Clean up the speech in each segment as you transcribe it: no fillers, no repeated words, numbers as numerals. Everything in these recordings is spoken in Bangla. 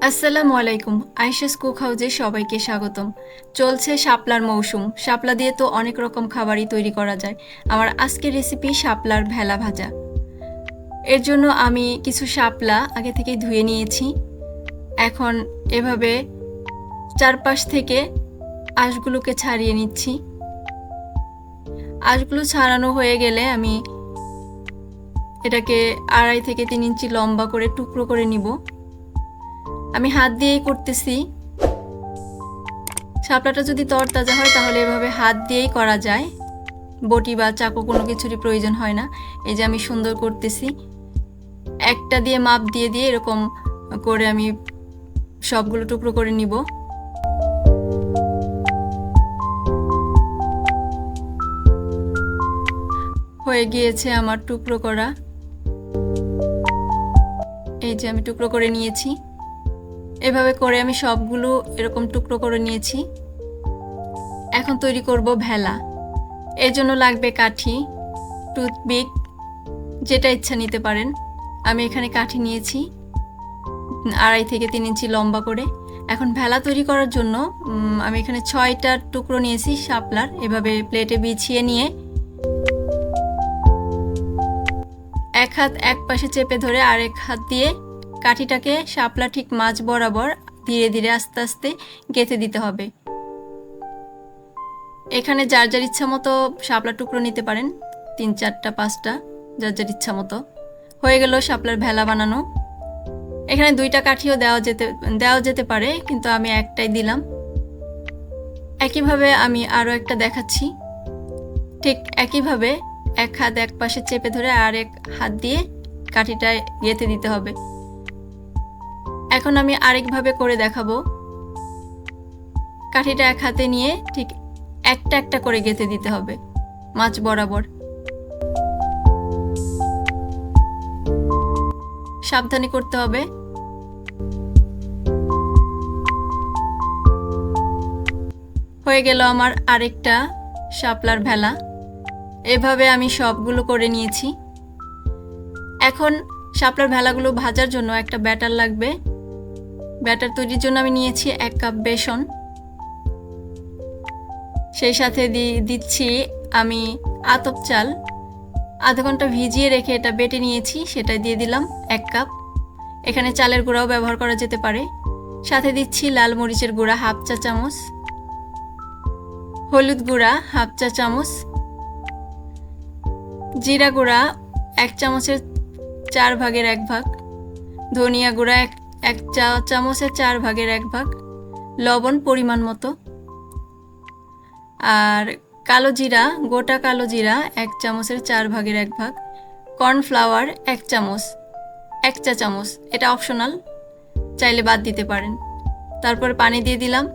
আসসালামু আলাইকুম। আয়েশা'স কুক হাউজে সবাইকে স্বাগতম। চলছে শাপলার মৌসুম। শাপলা দিয়ে তো অনেক রকম খাবারই তৈরি করা যায়। আমার আজকের রেসিপি শাপলার ভেলা ভাজা। এর জন্য আমি কিছু শাপলা আগে থেকেই ধুয়ে নিয়েছি। এখন এভাবে চারপাশ থেকে আঁশগুলোকে ছাড়িয়ে নিচ্ছি। আঁশগুলো ছাড়ানো হয়ে গেলে আমি এটাকে 2.5 থেকে 3 ইঞ্চি লম্বা করে টুকরো করে নিব। আমি হাত দিয়েই করতেছি। শাপলাটা যদি তরতাজা হয় তাহলে এভাবে হাত দিয়েই করা যায়, বটি বা চাকু কোনো কিছুরই প্রয়োজন হয় না। এই যে আমি সুন্দর করতেছি, একটা দিয়ে মাপ দিয়ে দিয়ে এরকম করে আমি সবগুলো টুকরো করে নিব। হয়ে গিয়েছে আমার টুকরো করা। এই যে আমি টুকরো করে নিয়েছি। এভাবে করে আমি সবগুলো এরকম টুকরো করে নিয়েছি। এখন তৈরি করব ভেলা। এর জন্য লাগবে কাঠি, টুথপিক, যেটা ইচ্ছা নিতে পারেন। আমি এখানে কাঠি নিয়েছি 2.5 থেকে 3 ইঞ্চি লম্বা করে। এখন ভেলা তৈরি করার জন্য আমি এখানে 6টা টুকরো নিয়েছি শাপলার। এভাবে প্লেটে বিছিয়ে নিয়ে এক হাত এক পাশে চেপে ধরে আরেক হাত দিয়ে কাঠিটাকে শাপলা ঠিক মাঝ বরাবর ধীরে ধীরে আস্তে আস্তে গেঁথে দিতে হবে। এখানে যার যার ইচ্ছা মতো শাপলা টুকরো নিতে পারেন, 3, 4টা 5টা, যার যার ইচ্ছা মতো। হয়ে গেল শাপলার ভেলা বানানো। এখানে 2টা কাঠিও দেওয়া যেতে পারে, কিন্তু আমি একটাই দিলাম। একইভাবে আমি আরও একটা দেখাচ্ছি। ঠিক একইভাবে এক হাত এক পাশে চেপে ধরে আর এক হাত দিয়ে কাঠিটা গেঁথে দিতে হবে। এখন আমি আরেকভাবে করে দেখাবো। কাঠিটা এক হাতে নিয়ে ঠিক একটা একটা করে গেঁথে দিতে হবে মাঝ বরাবর। সাবধানে করতে হবে। হয়ে গেল আমার আরেকটা শাপলার ভেলা। এভাবে আমি সবগুলো করে নিয়েছি। এখন শাপলার ভেলাগুলো ভাজার জন্য একটা ব্যাটার লাগবে। ব্যাটার তৈরির জন্য আমি নিয়েছি 1 কাপ বেসন। সেই সাথে দিচ্ছি আমি আতপ চাল। আধা ঘন্টা ভিজিয়ে রেখে এটা বেটে নিয়েছি, সেটা দিয়ে দিলাম 1 কাপ। এখানে চালের গুঁড়াও ব্যবহার করা যেতে পারে। সাথে দিচ্ছি লাল মরিচের গুঁড়া 1/2 চা চামচ, হলুদ গুঁড়া 1/2 চা চামচ, জিরা গুঁড়া 1 চামচের 4 ভাগের 1 ভাগ, ধনিয়া গুঁড়া 1 চা চামচের 4 ভাগের 1 ভাগ, লবণ পরিমাণ মতো, আর কালো জিরা, গোটা কালো জিরা 1 চামচের 4 ভাগের 1 ভাগ, কর্নফ্লাওয়ার 1 চামচ, 1 চা চামচ। এটা অপশনাল, চাইলে বাদ দিতে পারেন। তারপর পানি দিয়ে দিলাম।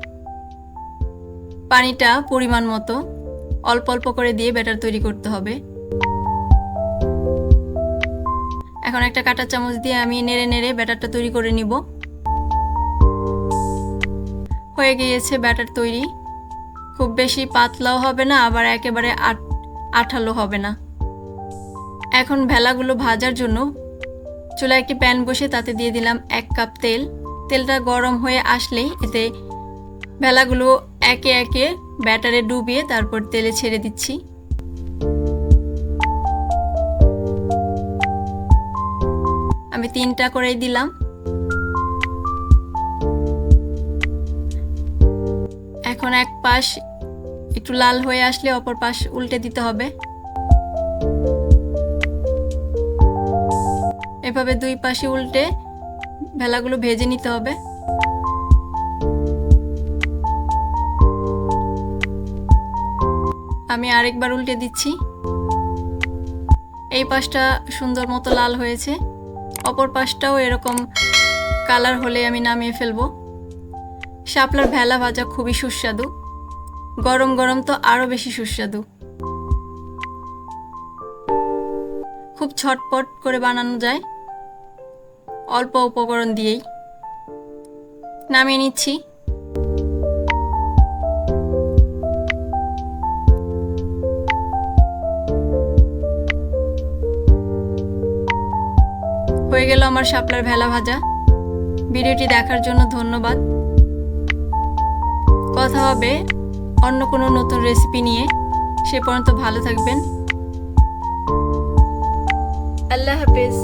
পানিটা পরিমাণ মতো অল্প অল্প করে দিয়ে ব্যাটার তৈরি করতে হবে। এখন একটা কাঁটা চামচ দিয়ে আমি নেড়ে নেড়ে ব্যাটারটা তৈরি করে নিব। হয়ে গিয়েছে ব্যাটার তৈরি। খুব বেশি পাতলাও হবে না, আবার একেবারে আঠালো হবে না। এখন ভেলাগুলো ভাজার জন্য চুলায় একটি প্যান বসে তাতে দিয়ে দিলাম 1 কাপ তেল। তেলটা গরম হয়ে আসলেই এতে ভেলাগুলো একে একে ব্যাটারে ডুবিয়ে তারপর তেলে ছেড়ে দিচ্ছি। আমি 3টা করেই দিলাম। এখন এক পাশ একটু লাল হয়ে আসলে অপর পাশ উল্টে দিতে হবে। এভাবে 2 পাশে উল্টে ভেলাগুলো ভেজে নিতে হবে। আমি আরেকবার উল্টে দিচ্ছি। এই পাশটা সুন্দর মতো লাল হয়েছে, অপর পাশটাও এরকম কালার হলে আমি নামিয়ে ফেলবো। শাপলার ভেলা ভাজা খুবই সুস্বাদু, গরম গরম তো আরও বেশি সুস্বাদু। খুব ঝটপট করে বানানো যায় অল্প উপকরণ দিয়েই। নামিয়ে নিচ্ছি। হয়ে গেল আমার শাপলার ভেলা ভাজা। ভিডিওটি দেখার জন্য ধন্যবাদ। কথা হবে অন্য কোনো নতুন রেসিপি নিয়ে। সে পর্যন্ত ভালো থাকবেন। আল্লাহ হাফেজ।